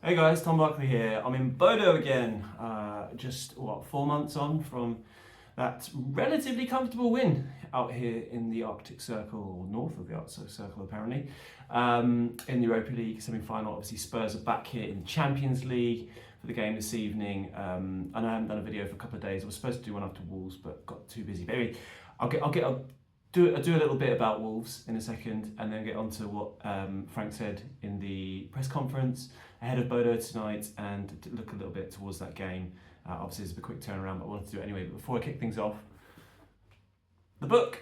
Hey guys, Tom Barclay here. I'm in Bodo again. Just 4 months on from that relatively comfortable win out here in the Arctic Circle, or north of the Arctic Circle apparently, in the Europa League semi-final. Obviously Spurs are back here in the Champions League for the game this evening. I know I haven't done a video for a couple of days. I was supposed to do one after Wolves, but got too busy. But anyway, I'll do a little bit about Wolves in a second, and then get on to what Frank said in the press conference ahead of Bodo tonight, and look a little bit towards that game. Obviously, it's a quick turnaround, but I wanted to do it anyway. But before I kick things off, the book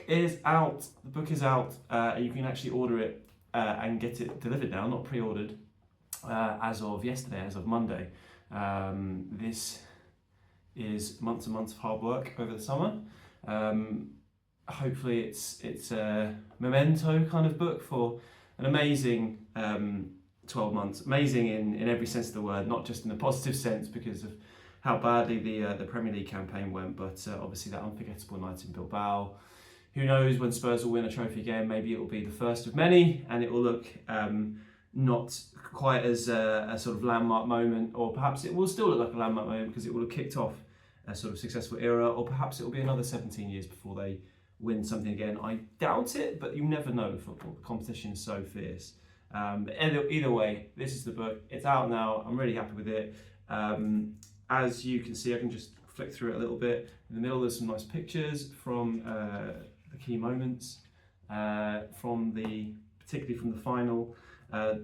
is out. The book is out. You can actually order it and get it delivered now, not pre-ordered, as of yesterday, as of Monday. This is months and months of hard work over the summer. Hopefully it's a memento kind of book for an amazing 12 months. Amazing in every sense of the word, not just in the positive sense because of how badly the Premier League campaign went, but obviously that unforgettable night in Bilbao. Who knows when Spurs will win a trophy again? Maybe it will be the first of many, and it will look not quite as a sort of landmark moment, or perhaps it will still look like a landmark moment because it will have kicked off a sort of successful era, or perhaps it will be another 17 years before they win something again. I doubt it, but you never know with football. The competition is so fierce. Either way, this is the book. It's out now. I'm really happy with it. As you can see, I can just flick through it a little bit. In the middle, there's some nice pictures from the key moments, particularly from the final. I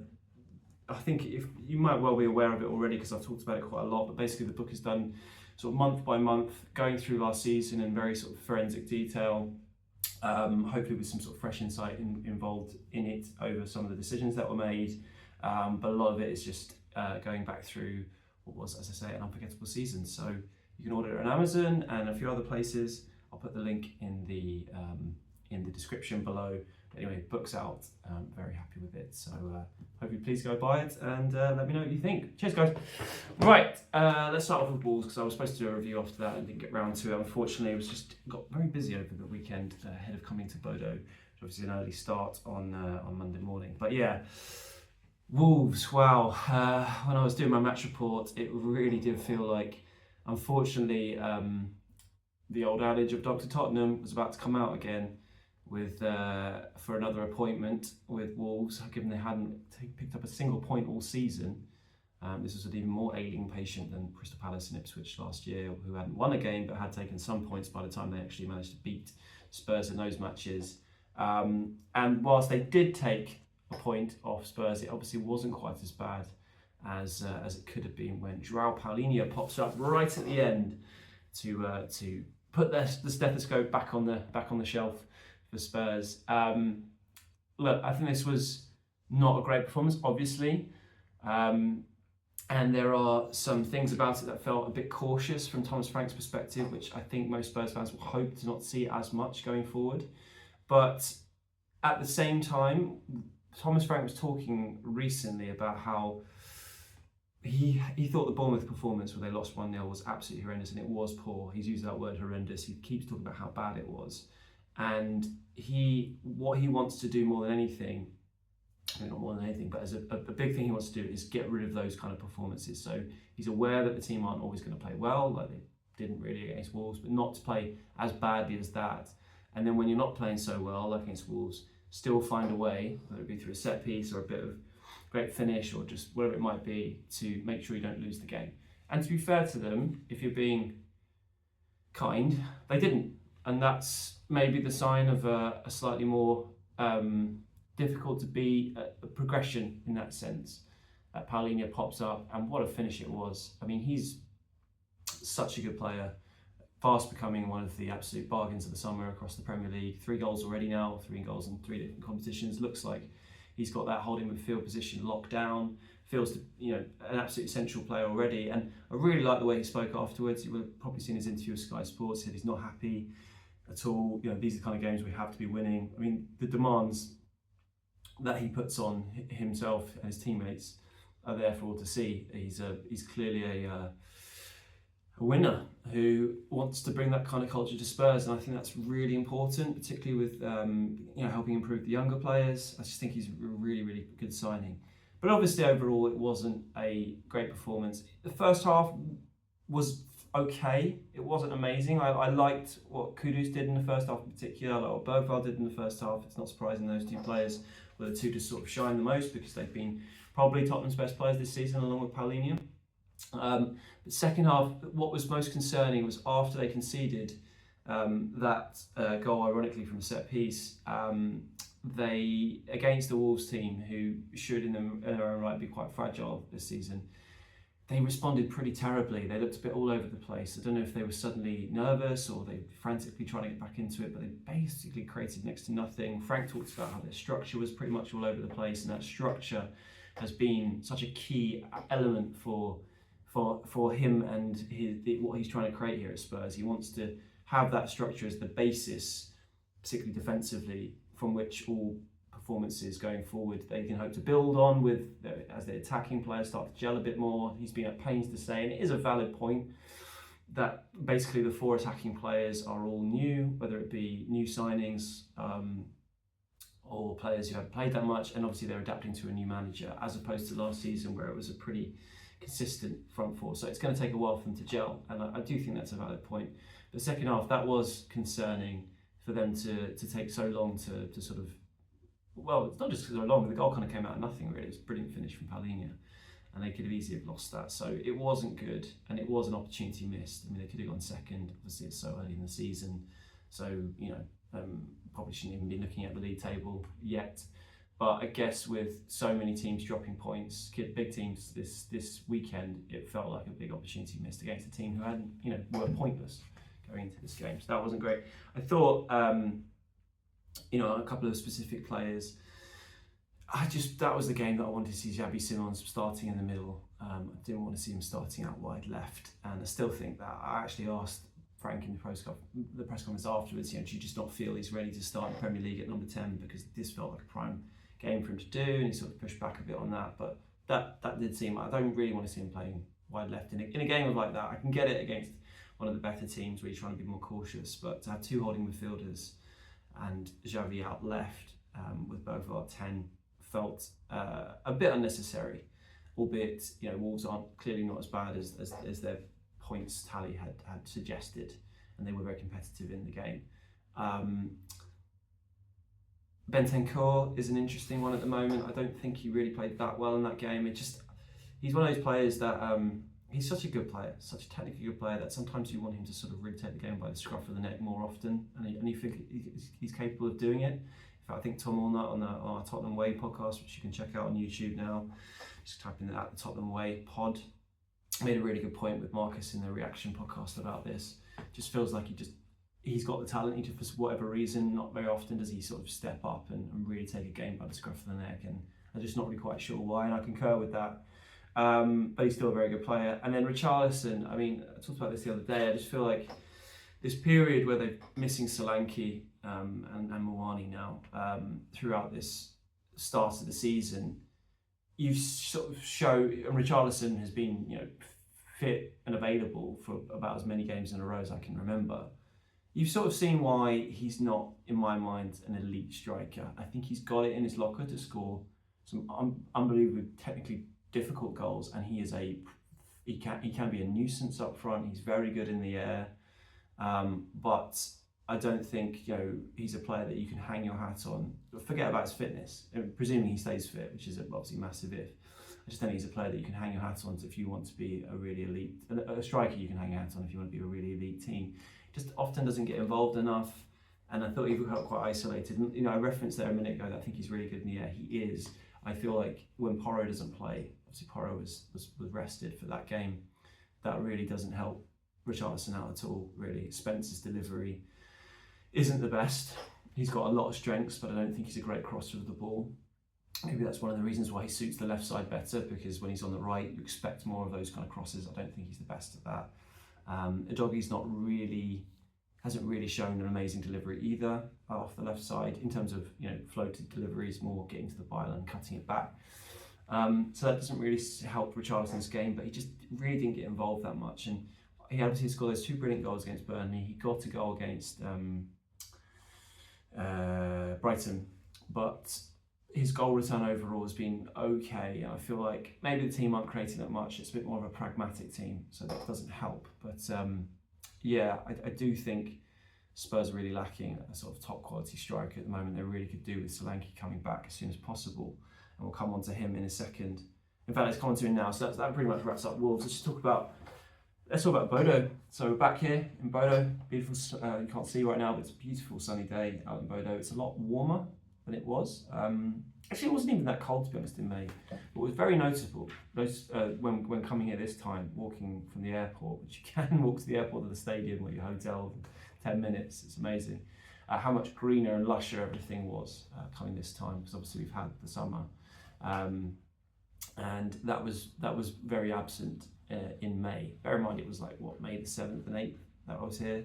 think if you might well be aware of it already because I've talked about it quite a lot. But basically, the book is done sort of month by month, going through last season in very sort of forensic detail. Hopefully with some sort of fresh insight involved in it over some of the decisions that were made, but a lot of it is just going back through what was, as I say, an unforgettable season. So you can order it on Amazon and a few other places. I'll put the link in the description below. But anyway, book's out. Very happy with it. So hopefully please go buy it and let me know what you think. Cheers guys. Right, let's start off with Wolves because I was supposed to do a review after that and didn't get round to it. Unfortunately, got very busy over the weekend ahead of coming to Bodo, which obviously is an early start on Monday morning. But yeah, Wolves, wow. When I was doing my match report, it really did feel like, unfortunately, the old adage of Dr. Tottenham was about to come out again with for another appointment with Wolves, given they hadn't picked up a single point all season. This was an even more ailing patient than Crystal Palace and Ipswich last year, who hadn't won a game but had taken some points by the time they actually managed to beat Spurs in those matches. And whilst they did take a point off Spurs, it obviously wasn't quite as bad as it could have been when Joao Paulinho pops up right at the end to put the stethoscope back on the shelf for Spurs. Look, I think this was not a great performance, obviously. And there are some things about it that felt a bit cautious from Thomas Frank's perspective, which I think most Spurs fans will hope to not see as much going forward. But at the same time, Thomas Frank was talking recently about how he thought the Bournemouth performance where they lost 1-0 was absolutely horrendous, and it was poor. He's used that word horrendous. He keeps talking about how bad it was. And what he wants to do more than anything, not more than anything, but as a big thing he wants to do is get rid of those kind of performances. So he's aware that the team aren't always going to play well, like they didn't really against Wolves, but not to play as badly as that. And then when you're not playing so well, like against Wolves, still find a way, whether it be through a set piece or a bit of great finish or just whatever it might be, to make sure you don't lose the game. And to be fair to them, if you're being kind, they didn't. And that's maybe the sign of a slightly more difficult to be a progression in that sense. Paulinho pops up, and what a finish it was. I mean, he's such a good player, fast becoming one of the absolute bargains of the summer across the Premier League. 3 goals already now, 3 goals in 3 different competitions. Looks like he's got that holding midfield position locked down. Feels an absolute central player already. And I really like the way he spoke afterwards. You will have probably seen his interview with Sky Sports. Said he's not happy at all. These are the kind of games we have to be winning. I mean, the demands that he puts on himself and his teammates are there for all to see. He's clearly a winner who wants to bring that kind of culture to Spurs, and I think that's really important, particularly with helping improve the younger players. I just think he's a really, really good signing. But obviously overall it wasn't a great performance. The first half was okay. It wasn't amazing. I liked what Kudus did in the first half in particular. I like what Bergvall did in the first half. It's not surprising those two players were the two to sort of shine the most because they've been probably Tottenham's best players this season along with Paulinho. But second half, what was most concerning was after they conceded that goal, ironically from a set piece, they, against the Wolves team, who should in their own right be quite fragile this season, they responded pretty terribly. They looked a bit all over the place. I don't know if they were suddenly nervous or they frantically trying to get back into it, but they basically created next to nothing. Frank talked about how their structure was pretty much all over the place, and that structure has been such a key element for him and what he's trying to create here at Spurs. He wants to have that structure as the basis, particularly defensively, from which all performances going forward they can hope to build on with as the attacking players start to gel a bit more. He's been at pains to say, and it is a valid point, that basically the four attacking players are all new, whether it be new signings or players who haven't played that much, and obviously they're adapting to a new manager as opposed to last season where it was a pretty consistent front four. So it's going to take a while for them to gel, and I do think that's a valid point. But second half, that was concerning for them to take so long to sort of, well, it's not just so long, the goal kind of came out of nothing really. It was a brilliant finish from Paulinho, and they could have easily have lost that. So it wasn't good, and it was an opportunity missed. I mean, they could have gone second. Obviously, it's so early in the season, so you know, probably shouldn't even be looking at the league table yet. But I guess with so many teams dropping points, big teams this weekend, it felt like a big opportunity missed against a team who hadn't, you know, were pointless going into this game. So that wasn't great. I thought, you know, a couple of specific players, that was the game that I wanted to see Xabi Simons starting in the middle. I didn't want to see him starting out wide left, and I still think that. I actually asked Frank in the press conference afterwards, you know, do you just not feel he's ready to start in the Premier League at number 10, because this felt like a prime game for him to do, and he sort of pushed back a bit on that. But that did seem, I don't really want to see him playing wide left in a game of like that. I can get it against one of the better teams where you're trying to be more cautious, but to have two holding midfielders and Xavi out left with Bergvall at 10 felt a bit unnecessary, albeit, you know, Wolves aren't clearly not as bad as their points tally had suggested, and they were very competitive in the game. Bentancur is an interesting one at the moment. I don't think he really played that well in that game. He's one of those players that he's such a good player, such a technically good player, that sometimes you want him to sort of really take the game by the scruff of the neck more often, and you think he's capable of doing it. In fact, I think Tom Walnut on our Tottenham Way podcast, which you can check out on YouTube now, just type in that, the Tottenham Way pod, made a really good point with Marcus in the reaction podcast about this. Just feels like he's got the talent. He just, for whatever reason, not very often does he sort of step up and really take a game by the scruff of the neck, and I'm just not really quite sure why, and I concur with that. But he's still a very good player. And then Richarlison, I mean, I talked about this the other day, I just feel like this period where they're missing Solanke and Mawani now throughout this start of the season, you sort of show, and Richarlison has been, you know, fit and available for about as many games in a row as I can remember. You've sort of seen why he's not, in my mind, an elite striker. I think he's got it in his locker to score some unbelievably technically difficult goals, and he can be a nuisance up front. He's very good in the air, but I don't think, you know, he's a player that you can hang your hat on. Forget about his fitness, presuming he stays fit, which is obviously a massive if. I just don't think he's a player that you can hang your hat on if you want to be a really elite, a striker you can hang your hat on if you want to be a really elite team. Just often doesn't get involved enough, and I thought he felt quite isolated. And, you know, I referenced there a minute ago that I think he's really good in the air. He is. I feel like when Porro doesn't play, obviously Porro was rested for that game, that really doesn't help Richarlison out at all, really. Spencer's delivery isn't the best. He's got a lot of strengths, but I don't think he's a great crosser of the ball. Maybe that's one of the reasons why he suits the left side better, because when he's on the right, you expect more of those kind of crosses. I don't think he's the best at that. Udogi's hasn't really shown an amazing delivery either off the left side in terms of, you know, floated deliveries, more getting to the byline, cutting it back. So that doesn't really help Richarlison's game, but he just really didn't get involved that much. And he obviously scored those two brilliant goals against Burnley. He got a goal against Brighton, but his goal return overall has been okay. I feel like maybe the team aren't creating that much. It's a bit more of a pragmatic team, so that doesn't help. But yeah, I do think Spurs are really lacking a sort of top quality striker at the moment. They really could do with Solanke coming back as soon as possible, and we'll come on to him in a second. In fact, let's come on to him now. So that pretty much wraps up Wolves. Let's talk about Bodo. So we're back here in Bodo. Beautiful. You can't see right now, but it's a beautiful sunny day out in Bodo. It's a lot warmer than it was. Actually, it wasn't even that cold, to be honest, in May. But it was very noticeable when coming here this time, walking from the airport, which you can walk to the airport to the stadium or your hotel in 10 minutes. It's amazing how much greener and lusher everything was coming this time, because obviously we've had the summer. And that was very absent in May. Bear in mind, it was like May the 7th and 8th that I was here,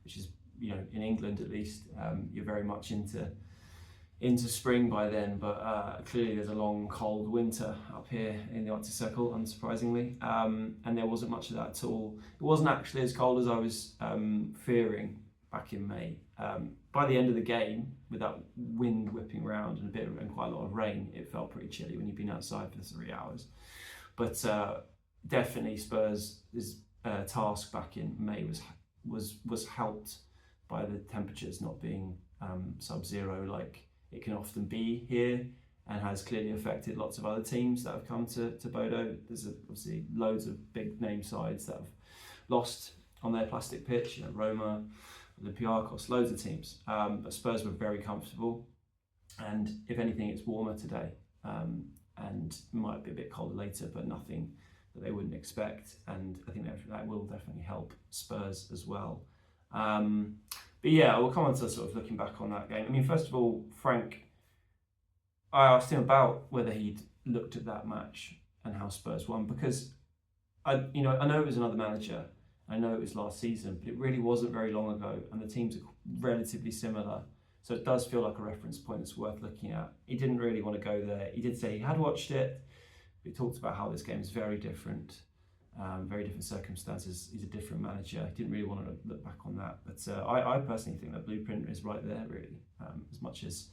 which is, you know, in England at least, you're very much into spring by then, but clearly there's a long cold winter up here in the Arctic Circle, unsurprisingly, and there wasn't much of that at all. It wasn't actually as cold as I was fearing back in May. By the end of the game, with that wind whipping around and quite a lot of rain, it felt pretty chilly when you've been outside for 3 hours. But definitely Spurs' task back in May was helped by the temperatures not being sub-zero like it can often be here, and has clearly affected lots of other teams that have come to Bodo. There's obviously loads of big name sides that have lost on their plastic pitch, you know, Roma, Olympiacos, loads of teams. But Spurs were very comfortable, and if anything, it's warmer today, and might be a bit colder later, but nothing that they wouldn't expect. And I think that will definitely help Spurs as well. But yeah, we'll come on to sort of looking back on that game. I mean, first of all, Frank, I asked him about whether he'd looked at that match and how Spurs won, because I know it was another manager. I know it was last season, but it really wasn't very long ago, and the teams are relatively similar. So it does feel like a reference point that's worth looking at. He didn't really want to go there. He did say he had watched it. He talked about how this game is very different circumstances. He's a different manager. He didn't really want to look back on that. But I personally think that blueprint is right there, really. As much as,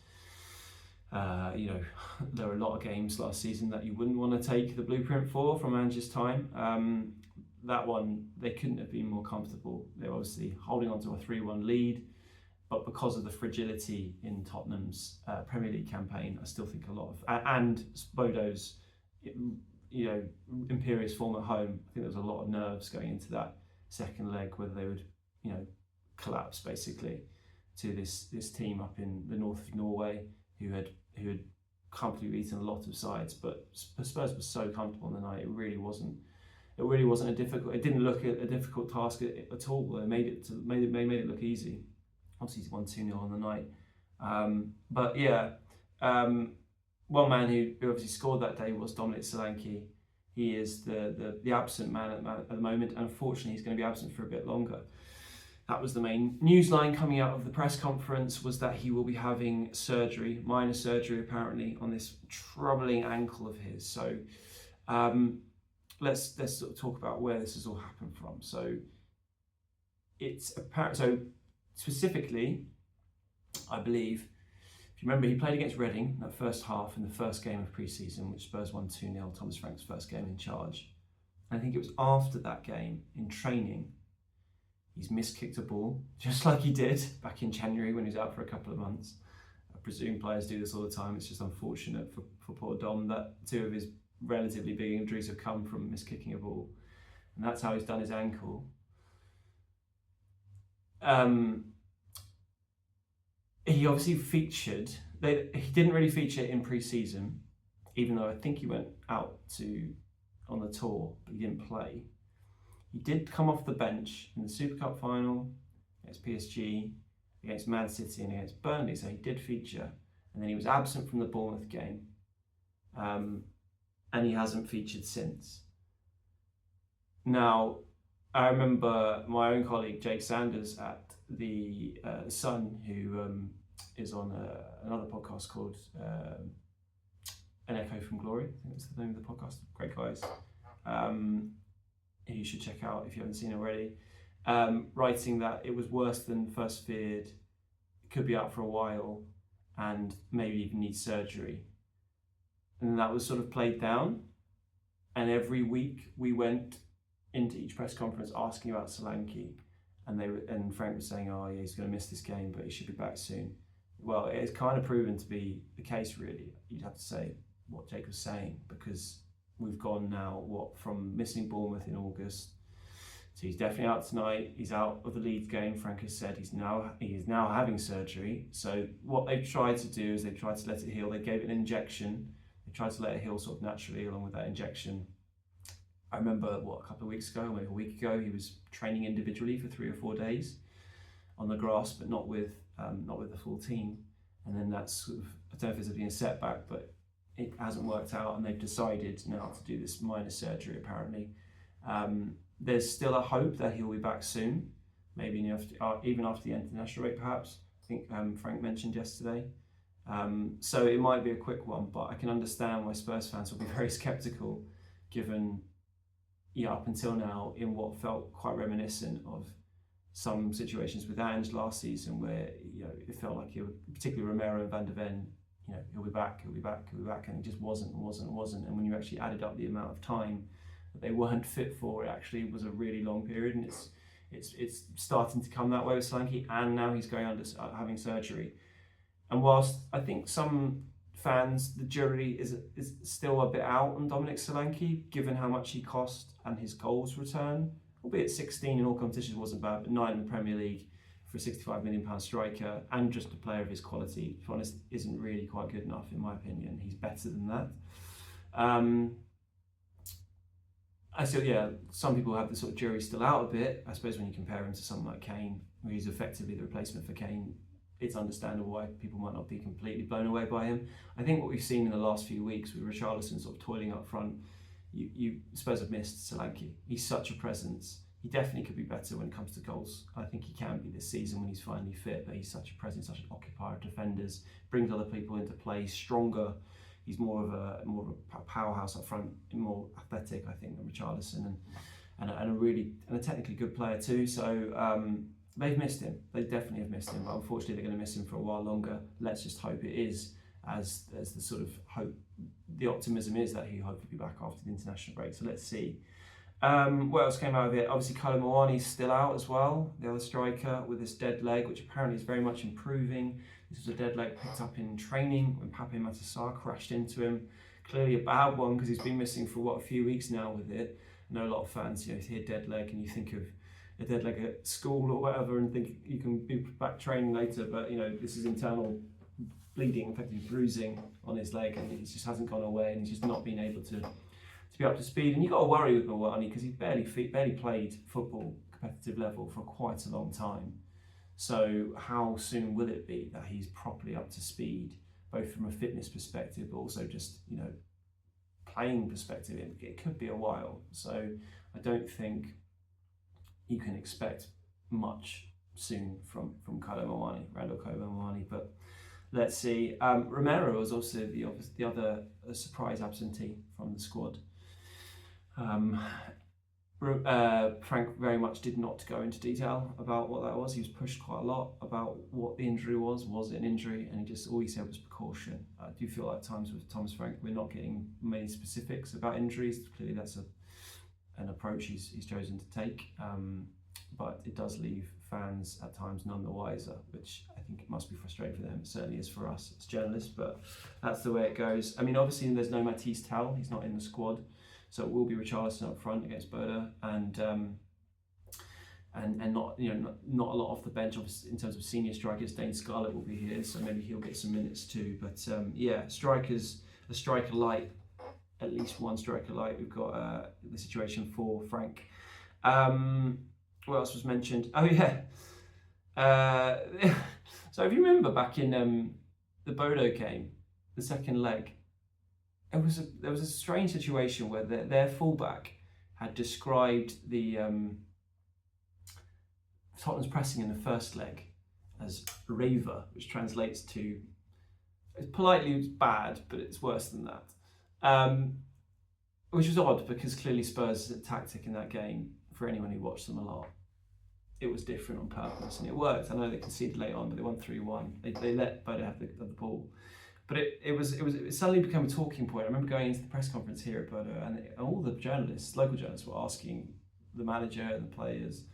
there were a lot of games last season that you wouldn't want to take the blueprint for from manager's time. That one, they couldn't have been more comfortable. They were obviously holding on to a 3-1 lead, but because of the fragility in Tottenham's Premier League campaign, I still think a lot of, and Bodo's, imperious form at home, I think there was a lot of nerves going into that second leg, whether they would, collapse basically to this team up in the north of Norway, who had comfortably beaten a lot of sides. But Spurs was so comfortable on the night, it really wasn't a difficult. It didn't look a difficult task at all. They made it look easy. Obviously, won 2-0 on the night. But yeah, one man who obviously scored that day was Dominic Solanke. He is the absent man at the moment, and unfortunately, he's going to be absent for a bit longer. That was the main news line coming out of the press conference, was that he will be having surgery, minor surgery apparently, on this troubling ankle of his. So let's sort of talk about where this has all happened from. So it's apparent. So specifically, I believe, if you remember, he played against Reading that first half in the first game of pre-season, which Spurs won 2-0. Thomas Frank's first game in charge. And I think it was after that game in training, he's miskicked a ball, just like he did back in January when he was out for a couple of months. I presume players do this all the time. It's just unfortunate for poor Dom that two of his relatively big injuries have come from miskicking a ball. And that's how he's done his ankle. He obviously featured, he didn't really feature in pre-season, even though I think he went out on the tour, but he didn't play. He did come off the bench in the Super Cup final, against PSG, against Man City and against Burnley, so he did feature. And then he was absent from the Bournemouth game, and he hasn't featured since. Now, I remember my own colleague Jake Sanders at the Sun, who is on another podcast called An Echo from Glory. I think that's the name of the podcast. Great guys. You should check out if you haven't seen it already. Writing that it was worse than first feared, could be out for a while, and maybe even need surgery. and that was sort of played down. And every week we went into each press conference asking about Solanke, and Frank was saying, oh yeah, he's going to miss this game, but he should be back soon. Well, it's kind of proven to be the case, really. You'd have to say what Jake was saying, because we've gone now, from missing Bournemouth in August, so he's definitely out tonight. He's out of the Leeds game. Frank has said he is now having surgery. So what they've tried to do is they've tried to let it heal. They gave it an injection. They tried to let it heal sort of naturally along with that injection. I remember, a couple of weeks ago, maybe a week ago, he was training individually for 3 or 4 days on the grass, but not with the full team. And then that's sort of, I don't know if there's been a setback, but it hasn't worked out, and they've decided now to do this minor surgery apparently. There's still a hope that he'll be back soon, maybe even after the international break perhaps. I think Frank mentioned yesterday. So it might be a quick one, but I can understand why Spurs fans will be very sceptical, given up until now in what felt quite reminiscent of some situations with Ange last season, where it felt like particularly Romero and Van de Ven, he'll be back, and it just wasn't. And when you actually added up the amount of time that they weren't fit for, it actually was a really long period, and it's starting to come that way with Solanke, and now he's going having surgery. And whilst I think some fans, the jury is still a bit out on Dominic Solanke, given how much he cost and his goals return, albeit 16 in all competitions wasn't bad, but 9 in the Premier League for a £65 million striker, and just a player of his quality, to be honest, isn't really quite good enough in my opinion. He's better than that. Some people have the sort of jury still out a bit. I suppose when you compare him to someone like Kane, who's effectively the replacement for Kane, it's understandable why people might not be completely blown away by him. I think what we've seen in the last few weeks with Richarlison sort of toiling up front, you suppose I've missed Solanke. He's such a presence. He definitely could be better when it comes to goals. I think he can be this season when he's finally fit, but he's such a presence, such an occupier of defenders, brings other people into play, stronger. He's more of a powerhouse up front, more athletic, I think, than Richarlison, and a technically good player too. So they've missed him. They definitely have missed him. But unfortunately, they're going to miss him for a while longer. Let's just hope it is as the sort of hope. The optimism is that he'll hopefully be back after the international break. So let's see. What else came out of it? Obviously, Kolo Muani's still out as well, the other striker, with this dead leg, which apparently is very much improving. This was a dead leg picked up in training when Pape Matar crashed into him. Clearly a bad one, because he's been missing for a few weeks now with it. I know a lot of fans, hear dead leg and you think of a dead leg at school or whatever and think you can be back training later, but this is internal bleeding, effectively bruising on his leg, and it just hasn't gone away, and he's just not been able to be up to speed. And you've got to worry with Muani, because he's barely played football competitive level for quite a long time. So how soon will it be that he's properly up to speed, both from a fitness perspective, but also just playing perspective? It could be a while. So I don't think you can expect much soon from Randall Kolo Muani, but let's see. Romero was also the other surprise absentee from the squad. Frank very much did not go into detail about what that was. He was pushed quite a lot about what the injury was. Was it an injury? And all he said was precaution. I do feel like at times with Thomas Frank, we're not getting many specifics about injuries. Clearly that's an approach he's chosen to take. But it does leave fans at times none the wiser, which I think it must be frustrating for them. It certainly is for us as journalists, but that's the way it goes. I mean, obviously there's no Matisse Tell. He's not in the squad. So it will be Richarlison up front against Bodo, and not not a lot off the bench. Obviously, in terms of senior strikers, Dane Scarlett will be here, so maybe he'll get some minutes too. But a striker light, at least one striker light. We've got the situation for Frank. What else was mentioned? Oh yeah. So if you remember back in the Bodo game, the second leg, there was a strange situation where their fullback had described the Tottenham's pressing in the first leg as raver, which translates to, politely, it's bad, but it's worse than that. Which was odd, because clearly Spurs' tactic in that game, for anyone who watched them a lot, it was different on purpose, and it worked. I know they conceded late on, but they won 3-1. They let Bodo have the ball. But it suddenly became a talking point. I remember going into the press conference here at Bodo, and all the journalists, local journalists, were asking the manager and the players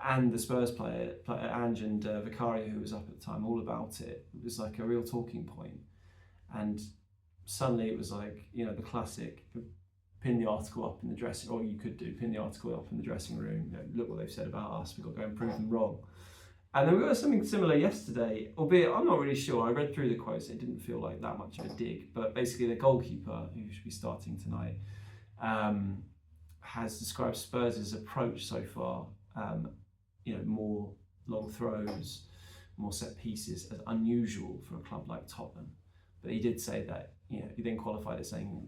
and the Spurs player Ange and Vicario, who was up at the time, all about it. It was like a real talking point. And suddenly it was like, the classic, pin the article up in the dressing, or you could do, pin the article up in the dressing room, look what they've said about us, we've got to go and prove them wrong. And then we got something similar yesterday, albeit I'm not really sure. I read through the quotes, it didn't feel like that much of a dig, but basically the goalkeeper, who should be starting tonight, has described Spurs' approach so far, more long throws, more set pieces, as unusual for a club like Tottenham. But he did say that, he then qualified it saying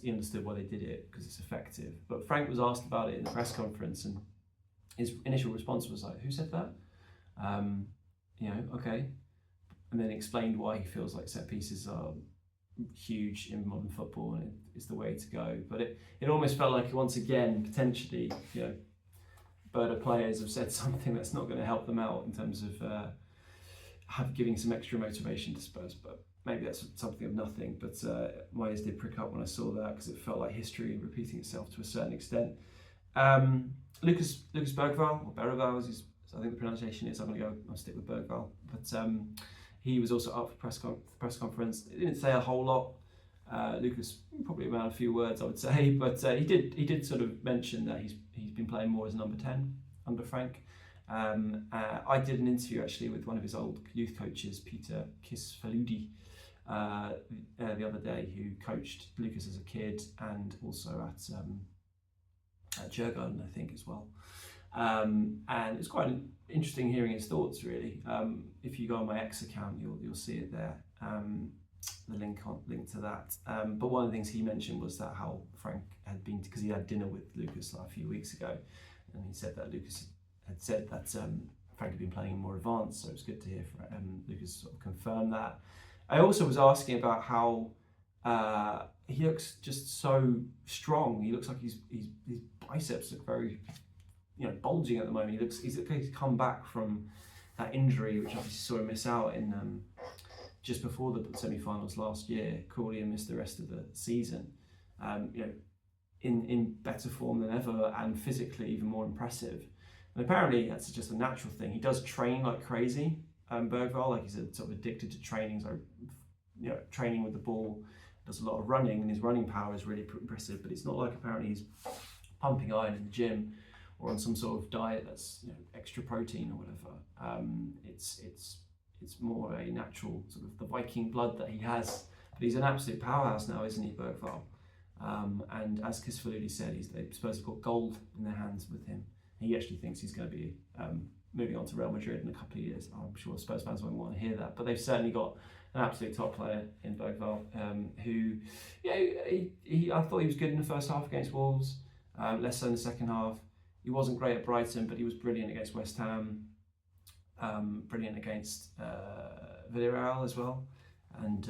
he understood why they did it, because it's effective. But Frank was asked about it in the press conference, and his initial response was like, who said that? Okay. And then explained why he feels like set pieces are huge in modern football and it's the way to go. But it almost felt like, once again, potentially, Bodo players have said something that's not going to help them out in terms of giving some extra motivation to Spurs. But maybe that's something of nothing. But my ears did prick up when I saw that, because it felt like history repeating itself to a certain extent. Lucas Bergvall, or Bergvall, as I think the pronunciation is. I'll stick with Bergvall. But he was also up for press conference. He didn't say a whole lot. Lucas probably around a few words, I would say, but he did sort of mention that he's been playing more as a number 10 under Frank. I did an interview actually with one of his old youth coaches, Peter Kisfaludi, the other day, who coached Lucas as a kid and also at Djurgården, I think, as well. And it's quite interesting hearing his thoughts, really. If you go on my X account, you'll see it there. The link to that. But one of the things he mentioned was that how Frank had been, because he had dinner with Lucas a few weeks ago, and he said that Lucas had said that Frank had been playing more advanced, so it was good to hear Lucas sort of confirm that. I also was asking about how he looks just so strong. He looks like his biceps look very bulging at the moment. He's come back from that injury, which obviously saw him miss out in just before the semi-finals last year. Cordia missed the rest of the season. In better form than ever, and physically even more impressive. And apparently that's just a natural thing. He does train like crazy. Bergvall, like he's sort of addicted to training. So training with the ball, does a lot of running, and his running power is really impressive. But it's not like apparently he's pumping iron in the gym or on some sort of diet that's extra protein or whatever. It's more a natural sort of the Viking blood that he has. But he's an absolute powerhouse now, isn't he, Bergvall? And as Kisfaludi said, Spurs have got gold in their hands with him. He actually thinks he's going to be moving on to Real Madrid in a couple of years. I'm sure Spurs fans won't want to hear that, but they've certainly got an absolute top player in Bergvall, who, I thought he was good in the first half against Wolves, less so in the second half. He wasn't great at Brighton, but he was brilliant against West Ham, brilliant against Villarreal as well, and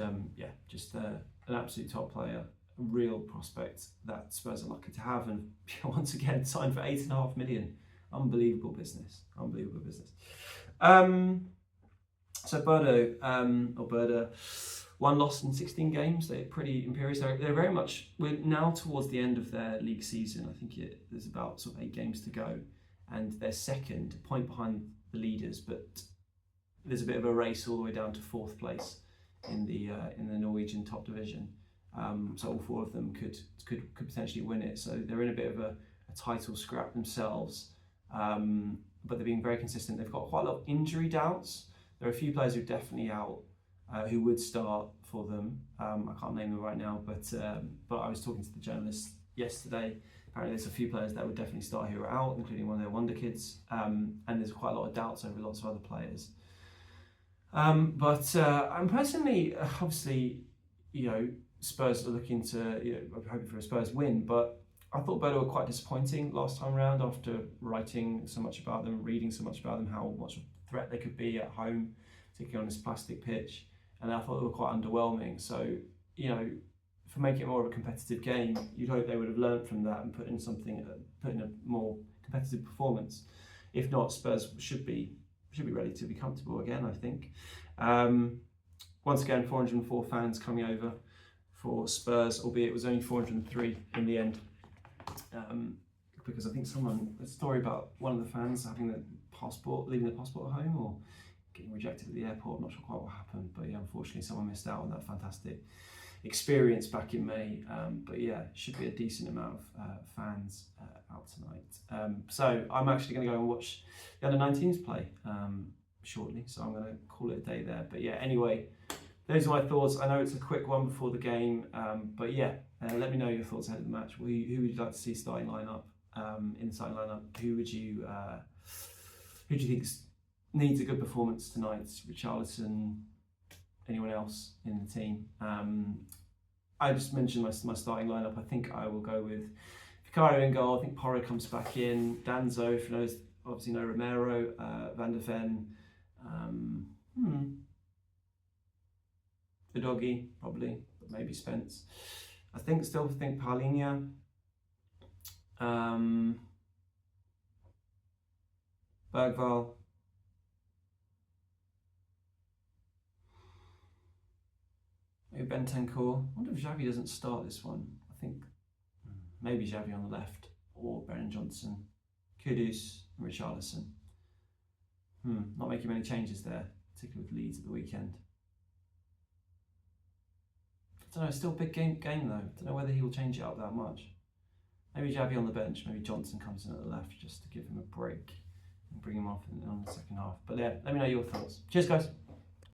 just an absolute top player. A real prospect that Spurs are lucky to have, and once again signed for $8.5 million. Unbelievable business. So Bodo, one loss in 16 games. They're pretty imperious. They're very much. We're now towards the end of their league season. I think there's about sort of 8 games to go, and they're second, a point behind the leaders. But there's a bit of a race all the way down to 4th place in the Norwegian top division. So all 4 of them could potentially win it. So they're in a bit of a title scrap themselves, but they're being very consistent. They've got quite a lot of injury doubts. There are a few players who are definitely out, who would start for them. I can't name them right now, but I was talking to the journalist yesterday. Apparently there's a few players that would definitely start who are out, including one of their wonder kids, and there's quite a lot of doubts over lots of other players. But I'm personally, obviously, Spurs are looking to, I'm hoping for a Spurs win, but I thought Bodo were quite disappointing last time around after writing so much about them, reading so much about them, how much of a threat they could be at home, particularly on this plastic pitch, and I thought they were quite underwhelming. So, for making it more of a competitive game, you'd hope they would have learned from that and put in a more competitive performance. If not, Spurs should be relatively comfortable again, I think. once again, 404 fans coming over for Spurs, albeit it was only 403 in the end. Because I think a story about one of the fans having leaving the passport at home or getting rejected at the airport. I'm not sure quite what happened, but yeah, unfortunately someone missed out on that fantastic experience back in May. But yeah, it should be a decent amount of fans out tonight. So I'm actually going to go and watch the under-19s play shortly, so I'm going to call it a day there. But yeah, anyway, those are my thoughts. I know it's a quick one before the game, but yeah, let me know your thoughts ahead of the match. Who would you like to see starting lineup? In the starting lineup, who do you think needs a good performance tonight? Richarlison, anyone else in the team? I just mentioned my starting lineup. I think I will go with Vicario in goal. I think Porro comes back in. Danzo, if you know, obviously no Romero, Van der Ven, Udogie probably, but maybe Spence. I still think Paulinho. Bergvall. Maybe Bentancur. I wonder if Xavi doesn't start this one. I think maybe Xavi on the left or Brennan Johnson, Kudus and Richarlison. Not making many changes there, particularly with Leeds at the weekend. I don't know, still a big game though. I don't know whether he will change it up that much. Maybe Xavi on the bench, maybe Johnson comes in at the left just to give him a break and bring him off on the second half. But yeah, let me know your thoughts. Cheers guys.